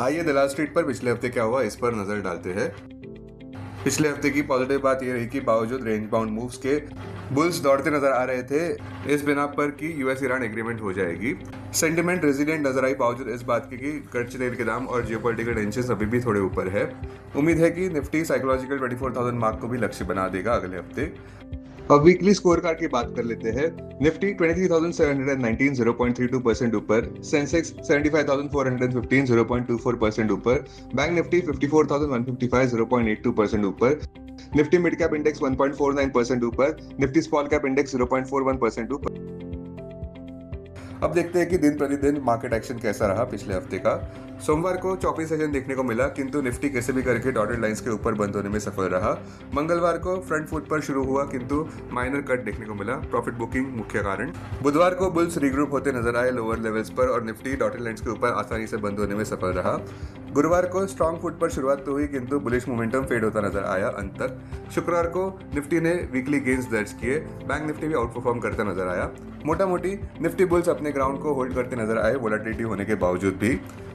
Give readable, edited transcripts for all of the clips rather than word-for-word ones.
आइए दलाल स्ट्रीट पर पिछले हफ्ते क्या हुआ इस पर नजर डालते हैं। पिछले हफ्ते की पॉजिटिव बात यह रही कि बावजूद रेंज बाउंड मूव्स के बुल्स दौड़ते नजर आ रहे थे इस बिना पर कि यूएस ईरान एग्रीमेंट हो जाएगी। सेंटिमेंट रेजिलिएंट नजर आई बावजूद इस बात की कि कच्चे तेल के दाम और जियोपॉलिटिकल टेंशन अभी भी थोड़े ऊपर है। उम्मीद है कि निफ्टी साइकोलॉजिकल 24,000 मार्क को भी लक्ष्य बना देगा अगले हफ्ते। अब वीकली स्कोर कार्ड की बात कर लेते हैं। निफ्टी 23,719 0.32% ऊपर, सेंसेक्स 75,415 0.24% ऊपर, बैंक निफ्टी 54,155 0.82% ऊपर, निफ्टी मिड कैप इंडेक्स 1.49% ऊपर, निफ्टी स्मॉल कैप इंडेक्स 0.41% ऊपर। अब देखते हैं कि दिन प्रतिदिन मार्केट एक्शन कैसा रहा पिछले हफ्ते का। सोमवार को चौपी सेशन देखने को मिला किंतु निफ्टी कैसे भी करके डॉटेड लाइंस के ऊपर बंद होने में सफल रहा। मंगलवार को फ्रंट फुट पर शुरू हुआ किंतु माइनर कट देखने को मिला, प्रॉफिट बुकिंग मुख्य कारण। बुधवार को बुल्स रीग्रुप होते नजर आए लोअर लेवल्स पर और निफ्टी डॉटेड लाइंस के ऊपर आसानी से बंद होने में सफल रहा। गुरुवार को स्ट्रॉन्ग फुट पर शुरुआत तो हुई किंतु बुलिश मोमेंटम फेड होता नजर आया अंत तक। शुक्रवार को निफ्टी ने वीकली गेन्स दर्ज किए, बैंक निफ्टी भी आउट परफॉर्म करता नजर आया। मोटा मोटी निफ्टी बुल्स अपने ग्राउंड को होल्ड करते नजर आए वोलेटिलिटी होने के बावजूद भी,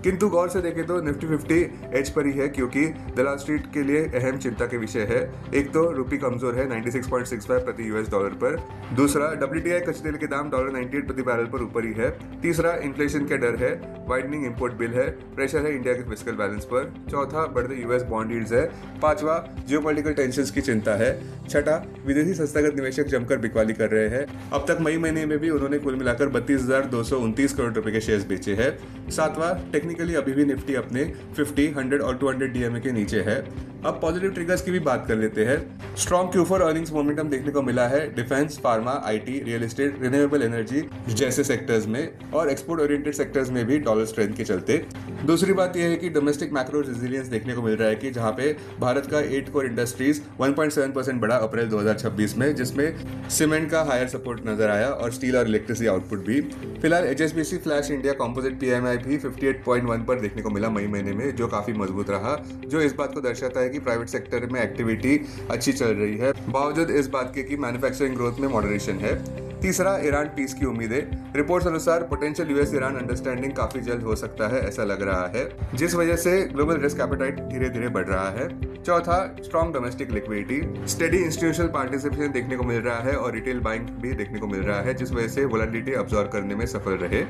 किंतु गौर से देखें तो निफ्टी 50 एज पर ही है क्योंकि दलाल स्ट्रीट के लिए अहम चिंता के विषय है। एक तो रुपी कमजोर है 96.65 प्रति यूएस डॉलर पर, दूसरा WTI कच्चे तेल के दाम $98 प्रति बैरल पर ऊपर ही है, तीसरा इन्फ्लेशन के डर है, वाइडनिंग इंपोर्ट बिल है, प्रेशर है इंडिया के फिस्कल बैलेंस पर, चौथा बढ़ते यूएस बॉन्ड यील्ड्स है, पांचवा जियोपॉलिटिकल टेंशंस की चिंता है, छठा विदेशी संस्थागत निवेशक जमकर बिकवाली कर रहे हैं। अब तक मई महीने में भी उन्होंने कुल मिलाकर 32,229 करोड़ रुपए के शेयर्स बेचे हैं। सातवां टेक्निकली अभी भी निफ्टी अपने 50, 100 और 200 डीएमए के नीचे है। अब पॉजिटिव ट्रिगर्स की भी बात कर लेते हैं। स्ट्रॉन्ग Q4 अर्निंग्स मोमेंटम देखने को मिला है defence, pharma, IT, real estate, renewable energy जैसे सेक्टर्स में और एक्सपोर्ट ओरिएंटेड सेक्टर्स में भी डॉलर स्ट्रेंथ के चलते। दूसरी बात यह है कि डोमेस्टिक मैक्रो रेजिलियंस देखने को मिल रहा है कि जहां पे भारत का 8 कोर इंडस्ट्रीज 1.7% बढ़ा अप्रैल 2026 में, जिसमें सीमेंट का हायर सपोर्ट नजर आया और स्टील और इलेक्ट्रिसिटी आउटपुट भी। फिलहाल HSBC flash India composite PMI भी 58.1 पर देखने को मिला मई महीने में, जो काफी मजबूत रहा, जो इस बात को दर्शाता है कि प्राइवेट सेक्टर में एक्टिविटी अच्छी चल रही है बावजूद इस बात के कि मैन्युफैक्चरिंग ग्रोथ में मॉडरेशन है। तीसरा ईरान पीस की उम्मीदें। रिपोर्ट्स अनुसार पोटेंशियल यूएस ईरान अंडरस्टैंडिंग काफी जल्द हो सकता है ऐसा लग रहा है, जिस वजह से ग्लोबल रिस्क एपेटाइट धीरे धीरे बढ़ रहा है। चौथा strong domestic liquidity, steady institutional participation देखने को मिल रहा है और रिटेल बाइंग भी देखने को मिल रहा है, जिस वजह से वोलेटिलिटी अब्सॉर्ब करने में सफल रहे।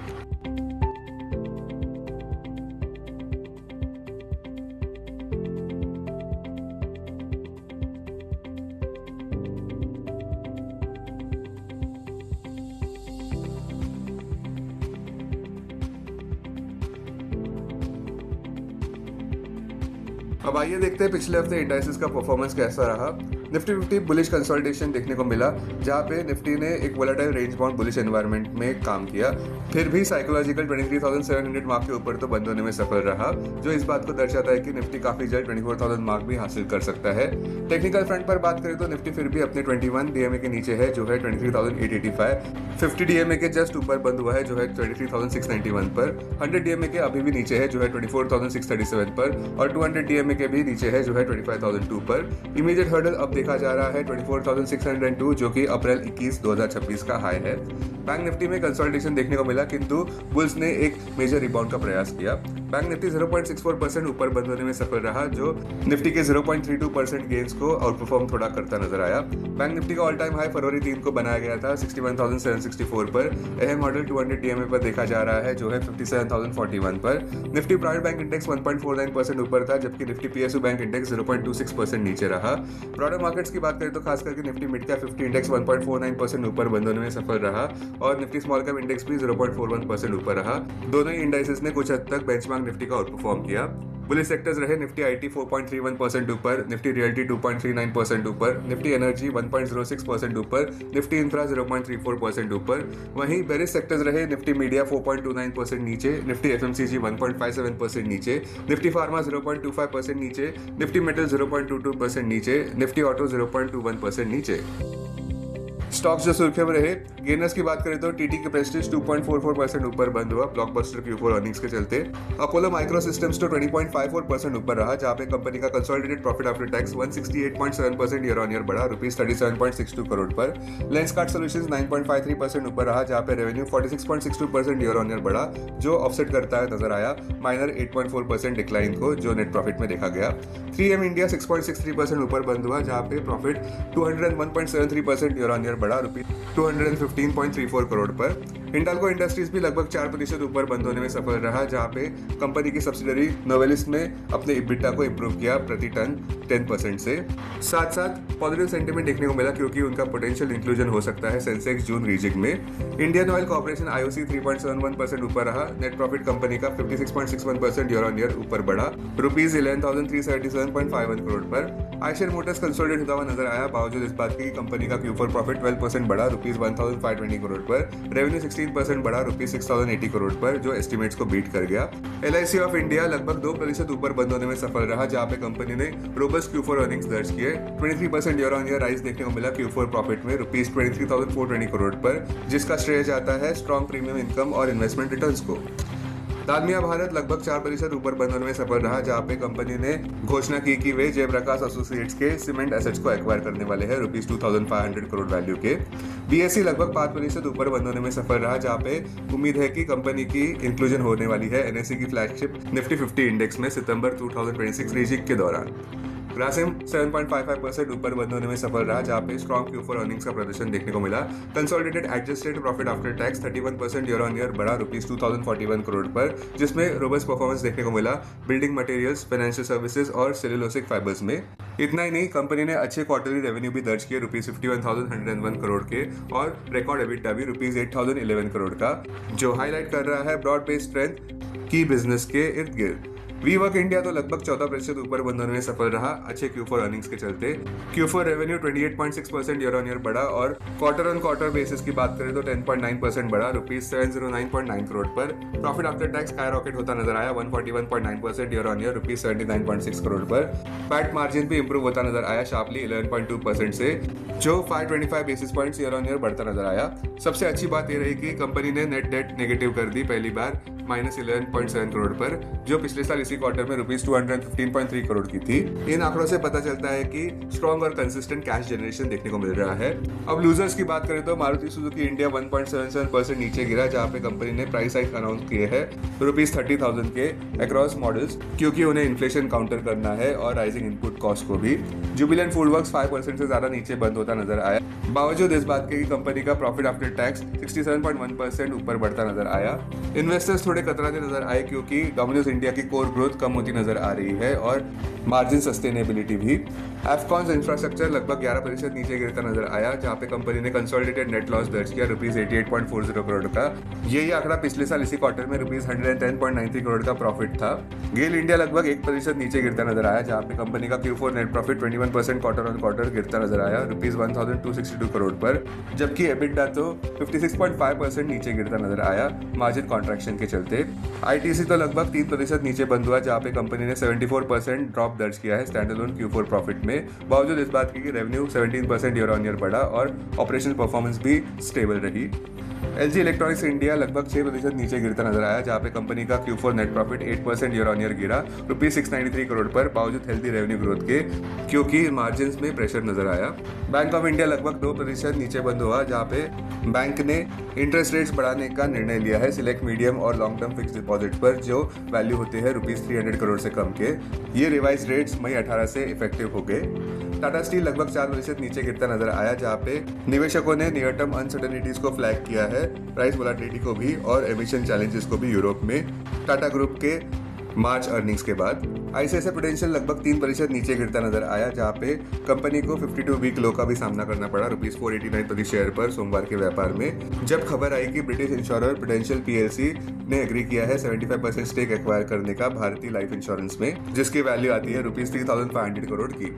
अब आइए देखते हैं पिछले हफ्ते इंडाइसेस का परफॉर्मेंस कैसा रहा। निफ्टी 50 बुलिश कंसोलिडेशन देखने को मिला, जहां पे निफ्टी ने एक volatile range bound bullish environment में काम किया, फिर भी साइकोलॉजिकल 23,700 मार्क के ऊपर तो बंद होने में सफल रहा, जो इस बात को दर्शाता है कि निफ्टी काफी जल्द 24,000 मार्क भी हासिल कर सकता है। टेक्निकल फ्रंट पर बात करें तो निफ्टी फिर भी अपने 21 डीएमए के नीचे है, जो है 23,885, 50 डीएमए के जस्ट ऊपर बंद हुआ है, जो है 23,691 पर, 100 डीएमए के अभी भी नीचे है, जो है 24,637 पर, और 200 डीएमए के भी नीचे है, जो है 25,002 पर। इमीडिएट हर्डल अब देखा जा रहा है 24,602, जो कि अप्रैल 21, 2026 का हाई है। बैंक निफ्टी में कंसोलिडेशन देखने को मिला किंतु बुल्स ने एक मेजर रिबाउंड का प्रयास किया। बैंक निफ्टी 0.64% ऊपर बंद होने में सफल रहा, जो निफ्टी के 0.32% गेन्स को आउट परफॉर्म थोड़ा करता नजर आया। बैंक निफ्टी का ऑल टाइम हाई फरवरी 3 को बनाया गया था 61,764 पर। अहम मॉडल 200 डीएमए पर देखा जा रहा है, जो है 57,041 पर। निफ्टी प्राइवेट बैंक इंडेक्स 1.49% ऊपर था, जबकि निफ्टी PSU बैंक इंडेक्स 0.26% नीचे रहा। ब्रॉडर मार्केट्स की बात करें तो खास करके निफ्टी मिड कैप 50 इंडेक्स 1.49% ऊपर बंद होने में सफल रहा और निफ्टी स्मॉल कैप इंडेक्स भी 0.41% ऊपर रहा। दोनों ही इंडाइसेस ने कुछ हद तक बेंचमार्क निफ्टी का आउट परफॉर्म किया। बुलिश सेक्टर्स रहे निफ्टी IT 4.31% ऊपर, निफ्टी रियल्टी 2.39% ऊपर, निफ्टी एनर्जी 1.06% ऊपर, निफ्टी इंफ्रा 0.34% ऊपर। वहीं बेरिश सेक्टर्स रहे निफ्टी मीडिया 4.29% नीचे, निफ्टी FMCG 1.57% नीचे, निफ्टी फार्मा 0.25% नीचे, निफ्टी मेटल 0.22% नीचे, निफ्टी ऑटो 0.21% नीचे। स्टॉक्स जो सुर्खियों में रहे, गेनर्स की बात करें तो टीटी के प्रेस्टीज 2.44% ऊपर बंद हुआ ब्लॉकबस्टर Q4 अर्निंग्स के चलते। अपोलो माइक्रो सिस्टम्स तो 20.54% ऊपर रहा, जहां पे कंपनी का consolidated profit after tax 168.7% year on year बढ़ा ₹37.62 करोड़ पर। लेंसकार्ट सॉल्यूशंस 9.53% ऊपर रहा, जहां पे रेवेन्यू 46.62% ईयर ऑन ईयर बढ़ा, जो ऑफसेट करता है नजर आया माइनर 8.4% डिक्लाइन को जो नेट प्रॉफिट में देखा गया। 3M इंडिया 6.63% ऊपर बंद हुआ, जहां पे प्रॉफिट 201.73% ईयर ऑन ईयर बढ़ा ₹215.34 करोड़ पर। हिंडाल्को इंडस्ट्रीज भी लगभग 4% ऊपर बंद होने में सफल रहा, जहां पे कंपनी की सब्सिडरी नोवेलिस ने अपने इबिटा को इंप्रूव किया प्रति टन 10% से। साथ साथ पॉजिटिव सेंटीमेंट देखने को मिला क्योंकि उनका पोटेंशियल इंक्लूजन हो सकता है सेंसेक्स जून रीजिंग में। इंडियन ऑयल कॉर्पोरेशन IOC 3.71% ऊपर रहा, नेट प्रॉफिट कंपनी का 56.61% ईयर ऑन ईयर ऊपर बढ़ा ₹11,377.51 करोड़ पर। आयशर मोटर्स कंसोलिडेट होता हुआ नजर आया, बावजूद इस बात के कि कंपनी का Q4 प्रॉफिट 12% बढ़ा ₹1,520 करोड़ पर। रेवेन्यू 16% बढ़ा ₹6,080 करोड़ पर, जो एस्टिमेट्स को बीट कर गया। LIC ऑफ इंडिया लगभग 2% ऊपर बंद होने में सफल रहा, जहां पे कंपनी ने रोबस्ट Q4 अर्निंग्स दर्ज किए। 23% ईयर ऑन ईयर राइज देखने को मिला Q4 प्रॉफिट में ₹23,420 करोड़ पर, जिसका श्रेय जाता है स्ट्रॉन्ग प्रीमियम इनकम और इन्वेस्टमेंट रिटर्न्स को। दालमिया भारत लगभग 4% ऊपर बंद होने में सफल रहा, जहां पे कंपनी ने घोषणा की कि वे जयप्रकाश एसोसिएट्स के सीमेंट एसेट्स को एक्वायर करने वाले हैं ₹2,500 करोड़ वैल्यू के। BSE लगभग 5% ऊपर बंद होने में सफल रहा, जहां पे उम्मीद है कि कंपनी की इंक्लूजन होने वाली है NSE की फ्लैगशिप निफ्टी 50 इंडेक्स में सितंबर 2026 रीजिंग के दौरान। ग्रासिम 7.55% ऊपर बंद होने में सफल रहा, जहां पे स्ट्रॉन्ग Q4 अर्निंग्स का प्रदर्शन देखने को मिला। Consolidated adjusted profit after tax 31% year on year बढ़ा ₹2,041 करोड़ पर, जिसमें रोबस्ट परफॉर्मेंस देखने को मिला बिल्डिंग मटेरियल्स, फाइनेंशियल सर्विसेज और सेल्यूलोसिक फाइबर्स में। इतना ही नहीं, कंपनी ने अच्छे क्वार्टरली रेवेन्यू भी दर्ज किए ₹51,101 करोड़ के और रिकॉर्ड एबिटा भी ₹8,011 करोड़ का, जो हाईलाइट कर रहा है ब्रॉड बेस्ड स्ट्रेंथ की बिजनेस के इर्द गिर्द। वीवर्क इंडिया तो लगभग 14% ऊपर बंद होने में सफल रहा, अच्छे Q4 अर्निंग्स के चलते। Q4 revenue 28.6% year on year बढ़ा और क्वार्टर ऑन क्वार्टर बेसिस की बात करें तो 10.9% बढ़ा ₹709.9 करोड़ पर। Profit after tax sky rocket होता नजर आया 141.9% ईयर ऑन ईयर ₹79.6 करोड़ पर। पैट मार्जिन भी इंप्रूव होता नजर आया शार्पली 11.2% से, जो 525 basis points year on year बढ़ता नजर आया। सबसे अच्छी बात यह रही कि कंपनी ने नेट डेट नेगेटिव कर दी पहली बार -11.7 करोड़ पर, जो पिछले साल इसी क्वार्टर में ₹215.3 करोड़ की थी। इन आंकड़ों से पता चलता है कि स्ट्रॉन्ग और कंसिस्टेंट कैश जनरेशन देखने को मिल रहा है। अब लूजर्स की बात करें तो मारुति सुजुकी इंडिया 1.77% नीचे गिरा, जहां पे कंपनी ने प्राइस हाइक अनाउंस किए हैं ₹30,000 के अक्रॉस मॉडल्स, क्योंकि उन्हें इन्फ्लेशन काउंटर करना है और राइजिंग इनपुट कॉस्ट को भी। जुबिलेंट फूडवर्क्स 5% से ज्यादा नीचे बंद होता नजर आया, बावजूद इस बात के कि कंपनी का प्रॉफिट आफ्टर टैक्स 67.1% ऊपर बढ़ता नजर आया। इन्वेस्टर्स थोड़े कतराते नजर आए क्योंकि डोमिनोज इंडिया की कोर ग्रोथ कम होती नजर आ रही है और मार्जिन सस्टेनेबिलिटी भी। एफकॉन्स इंफ्रास्ट्रक्चर लगभग 11% नीचे गिरता नजर आया, जहां पे कंपनी ने कंसोलिडेटेड नेट लॉस दर्ज किया ₹88.40 करोड़ का। यही आंकड़ा पिछले साल इसी क्वार्टर में ₹110.93 करोड़ का प्रॉफिट था। गेल इंडिया लगभग 1% नीचे गिरता नजर आया, जहां पे कंपनी का Q4 net profit 21% quarter on quarter गिरता नजर आया ₹1,262 करोड़ पर, जबकि एबिटा तो 56.5% नीचे गिरता नजर आया मार्जिन कॉन्ट्रैक्शन के चलते। ITC तो लगभग 3% नीचे बंद हुआ, जहां पे कंपनी ने 74% ड्रॉप दर्ज किया है स्टैंडअलोन Q4 प्रॉफिट में, बावजूद इस बात की कि रेवेन्यू 17% ईयर ऑन ईयर बढ़ा और ऑपरेशनल परफॉर्मेंस भी स्टेबल रही। LG इलेक्ट्रॉनिक्स इंडिया लगभग 6% नीचे गिरता नजर आया, जहां पे कंपनी का Q4 net profit 8% year on year गिरा ₹693 करोड़ पर, बावजूद हेल्दी रेवेन्यू ग्रोथ के, क्योंकि मार्जिन्स में प्रेशर नजर आया। बैंक ऑफ इंडिया लगभग 2% नीचे बंद हुआ, जहां पे बैंक ने इंटरेस्ट रेट्स बढ़ाने का निर्णय लिया है सिलेक्ट मीडियम और लॉन्ग टर्म फिक्स डिपॉजिट पर, जो वैल्यू होते हैं ₹300 करोड़ से कम के। ये रिवाइज रेट्स मई 18 से इफेक्टिव हो गए। टाटा स्टील लगभग 4% नीचे गिरता नजर आया, जहां पे निवेशकों ने नियर टर्म अनसर्टेनिटीज को फ्लैग किया है, प्राइस वोलेटिलिटी को भी और एमिशन चैलेंजेस को भी यूरोप में टाटा ग्रुप के मार्च अर्निंग्स के बाद। ICICI प्रूडेंशियल लगभग 3% नीचे गिरता नजर आया, जहां पे कंपनी को 52 वीक लो का भी सामना करना पड़ा ₹489 प्रति शेयर पर सोमवार के व्यापार में, जब खबर आई कि ब्रिटिश इंश्योरर प्रूडेंशियल PLC ने एग्री किया है 75% स्टेक एक्वायर करने का भारतीय लाइफ इंश्योरेंस में, जिसकी वैल्यू आती है ₹3,500 करोड़ की।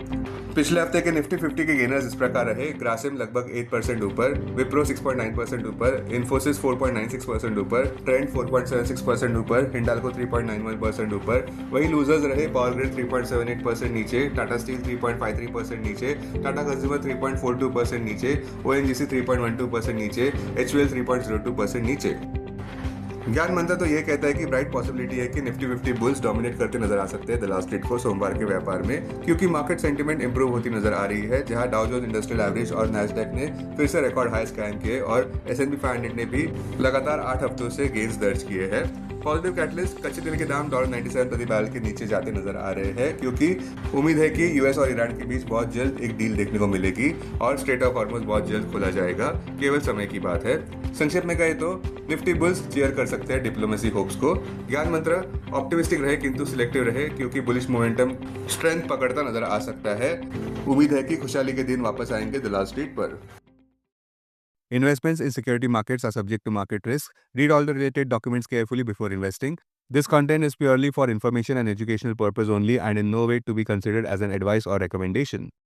पिछले हफ्ते के निफ्टी 50 के गेनर्स इस प्रकार रहे। ग्रासिम लगभग 8% ऊपर, विप्रो 6.9% ऊपर, इन्फोसिस 4.96% ऊपर, ट्रेंड 4.76% ऊपर, हिंडाल्को 3.91% 3.8% ऊपर। वही लूजर्स रहे पावर ग्रिड 3.78% नीचे, टाटा स्टील 3.53% नीचे, टाटा कंज्यूमर 3.42% नीचे, ओएनजीसी 3.12% नीचे, एचयूएल 3.02% नीचे। ज्ञान मंत्र तो ये कहता है कि ब्राइट पॉसिबिलिटी है कि निफ्टी 50 बुल्स डोमिनेट करते नजर आ सकते हैं द लास्ट स्ट्रीट को सोमवार के व्यापार में, क्योंकि मार्केट सेंटीमेंट इंप्रूव होती नजर आ रही है, जहां डाउ जोन्स इंडस्ट्रियल एवरेज और नैस्डैक ने फिर से रिकॉर्ड हाईस कायम किए और S&P 500 ने भी लगातार 8 हफ्तों से गेन्स दर्ज किए हैं। पॉजिटिव कैटलिस्ट कच्चे तेल के दाम $97 प्रति बैरल के नीचे जाते नजर आ रहे हैं, क्योंकि उम्मीद है कि यूएस और ईरान के बीच बहुत जल्द एक डील देखने को मिलेगी और स्ट्रेट ऑफ हॉर्मुज बहुत जल्द खोला जाएगा, केवल समय की बात है। संक्षेप में कहे तो निफ्टी बुल्स चीयर कर सकते हैं डिप्लोमेसी होप्स को। ज्ञान मंत्र ऑप्टिमिस्टिक रहे किंतु सिलेक्टिव रहे, क्योंकि बुलिश मोमेंटम स्ट्रेंथ पकड़ता नजर आ सकता है। उम्मीद है कि खुशहाली के दिन वापस आएंगे द लास्ट स्ट्रीट पर। Investments in security markets are subject to market risk. Read all the related documents carefully before investing. This content is purely for information and educational purpose only and in no way to be considered as an advice or recommendation.